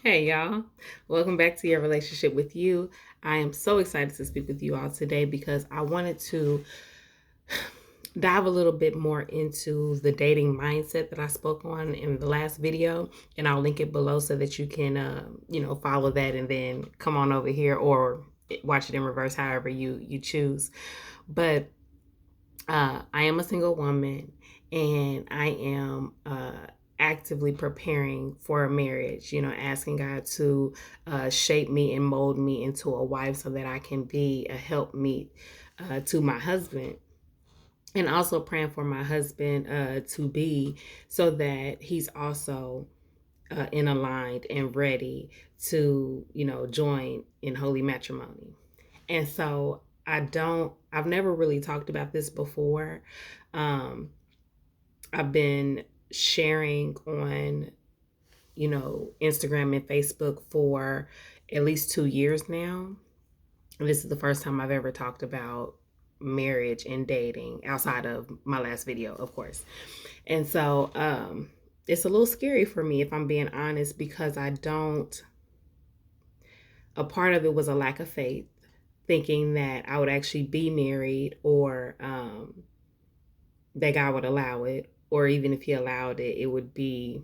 Hey, y'all. Welcome back to Your Relationship with You. I am so excited to speak with you all today because I wanted to dive a little bit more into the dating mindset that I spoke on in the last video, and I'll link it below so that you can, follow that and then come on over here or watch it in reverse, however you choose. But I am a single woman, and I am actively preparing for a marriage, asking God to shape me and mold me into a wife so that I can be a helpmeet to my husband. And also praying for my husband to be so that he's also in aligned and ready to, join in holy matrimony. And so I've never really talked about this before. Um, I've been sharing on, Instagram and Facebook for at least 2 years now. And this is the first time I've ever talked about marriage and dating outside of my last video, of course. And so it's a little scary for me, if I'm being honest, because a part of it was a lack of faith, thinking that I would actually be married or that God would allow it, or even if He allowed it, it would be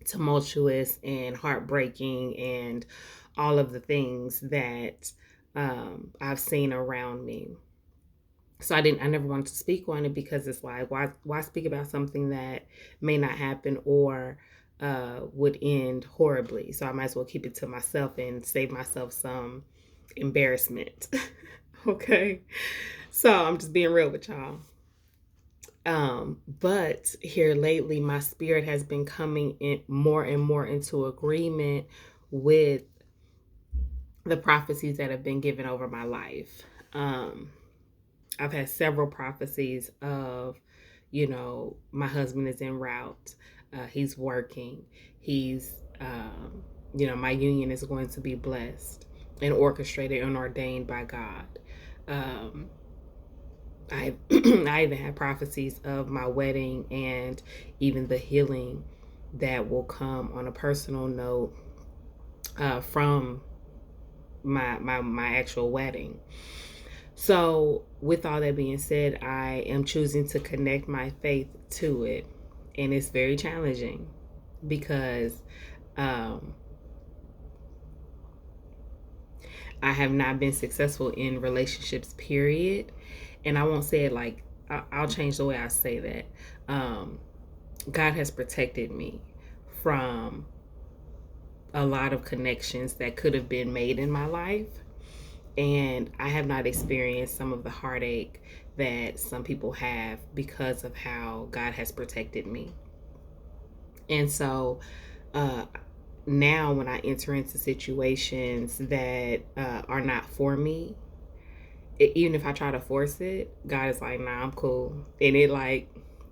tumultuous and heartbreaking and all of the things that I've seen around me. So I never wanted to speak on it because it's like, why speak about something that may not happen or would end horribly? So I might as well keep it to myself and save myself some embarrassment. Okay. So I'm just being real with y'all. But here lately, my spirit has been coming in more and more into agreement with the prophecies that have been given over my life. I've had several prophecies of, my husband is en route. He's working. My union is going to be blessed and orchestrated and ordained by God. I I even had prophecies of my wedding and even the healing that will come on a personal note from my actual wedding. So, with all that being said, I am choosing to connect my faith to it, and it's very challenging because I have not been successful in relationships, period. And I won't say it like, I'll change the way I say that. God has protected me from a lot of connections that could have been made in my life. And I have not experienced some of the heartache that some people have because of how God has protected me. And so now when I enter into situations that are not for me, even if I try to force it, God is like, nah, I'm cool. And it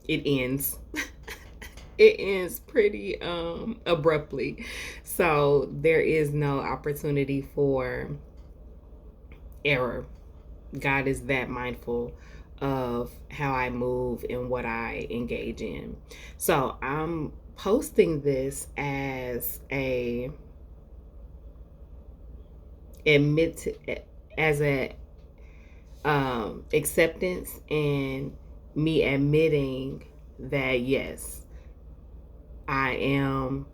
ends. It ends pretty abruptly. So there is no opportunity for error. God is that mindful of how I move and what I engage in. So I'm posting this as a admit as a acceptance and me admitting that yes, I am,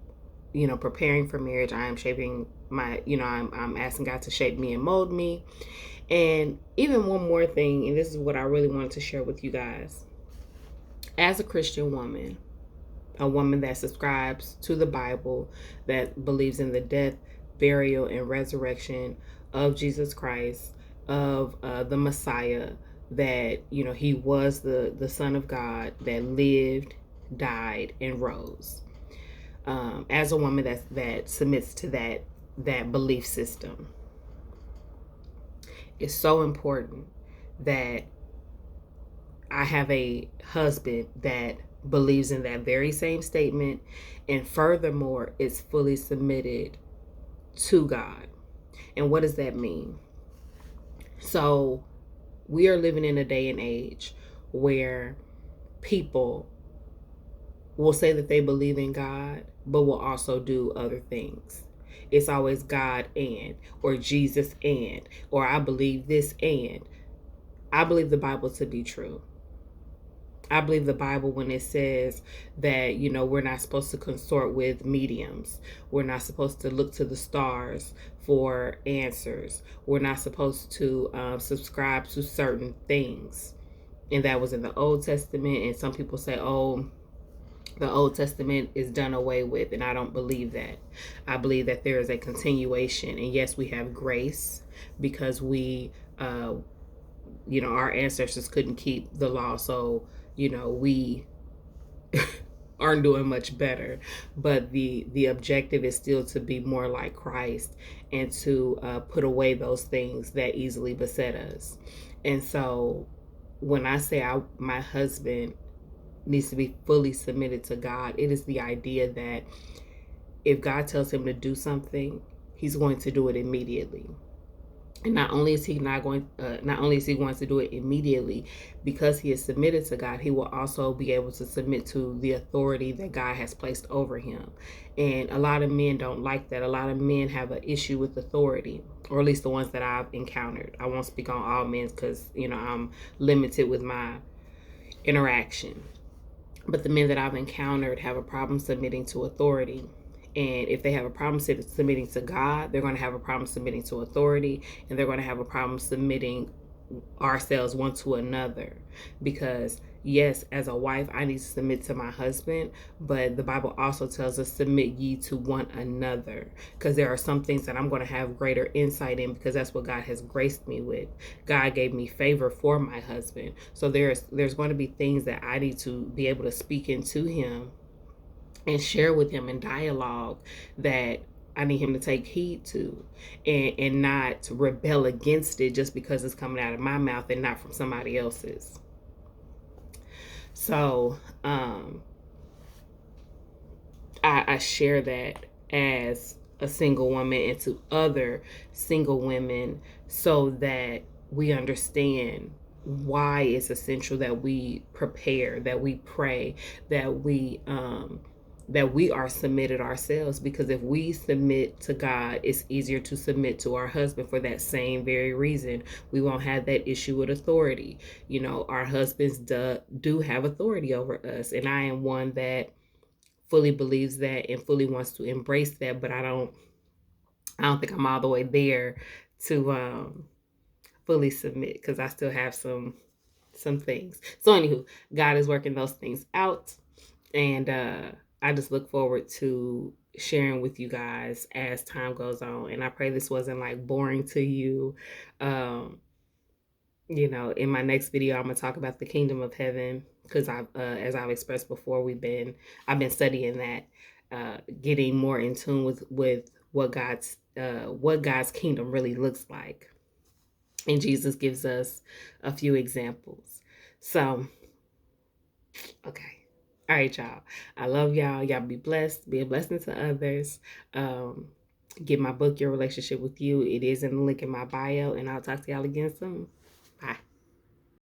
preparing for marriage. I am shaping my, I'm asking God to shape me and mold me. And even one more thing, and this is what I really wanted to share with you guys. As a Christian woman, a woman that subscribes to the Bible, that believes in the death, burial, and resurrection of Jesus Christ, of the Messiah, that he was the Son of God that lived, died, and rose. As a woman that submits to that belief system, it's so important that I have a husband that believes in that very same statement, and furthermore, is fully submitted to God. And what does that mean? So, we are living in a day and age where people will say that they believe in God, but will also do other things. It's always God and, or Jesus and, or I believe this and. I believe the Bible to be true. I believe the Bible when it says that, we're not supposed to consort with mediums. We're not supposed to look to the stars for answers. We're not supposed to subscribe to certain things. And that was in the Old Testament. And some people say, oh, the Old Testament is done away with. And I don't believe that. I believe that there is a continuation. And yes, we have grace because our ancestors couldn't keep the law. So, we aren't doing much better, but the objective is still to be more like Christ and to put away those things that easily beset us. And so when I say my husband needs to be fully submitted to God, it is the idea that if God tells him to do something, he's going to do it immediately. And not only is he going to do it immediately, because he is submitted to God, he will also be able to submit to the authority that God has placed over him. And a lot of men don't like that. A lot of men have an issue with authority, or at least the ones that I've encountered. I won't speak on all men because I'm limited with my interaction. But the men that I've encountered have a problem submitting to authority. And if they have a problem submitting to God, they're going to have a problem submitting to authority, and they're going to have a problem submitting ourselves one to another. Because yes, as a wife, I need to submit to my husband, but the Bible also tells us submit ye to one another, because there are some things that I'm going to have greater insight in, because that's what God has graced me with. God gave me favor for my husband. So there's going to be things that I need to be able to speak into him and share with him in dialogue that I need him to take heed to, and not rebel against it just because it's coming out of my mouth and not from somebody else's. So I share that as a single woman and to other single women, so that we understand why it's essential that we prepare, that we pray, that we are submitted ourselves. Because if we submit to God, it's easier to submit to our husband for that same very reason. We won't have that issue with authority. Our husbands do have authority over us, and I am one that fully believes that and fully wants to embrace that, but I don't think I'm all the way there to fully submit, because I still have some things. So anywho, God is working those things out, and I just look forward to sharing with you guys as time goes on. And I pray this wasn't like boring to you. In my next video, I'm gonna talk about the kingdom of heaven, because as I've expressed before, I've been studying that, getting more in tune with what God's kingdom really looks like, and Jesus gives us a few examples. So, okay, all right, y'all. I love y'all. Y'all be blessed. Be a blessing to others. Get my book, Your Relationship with You. It is in the link in my bio, and I'll talk to y'all again soon. Bye.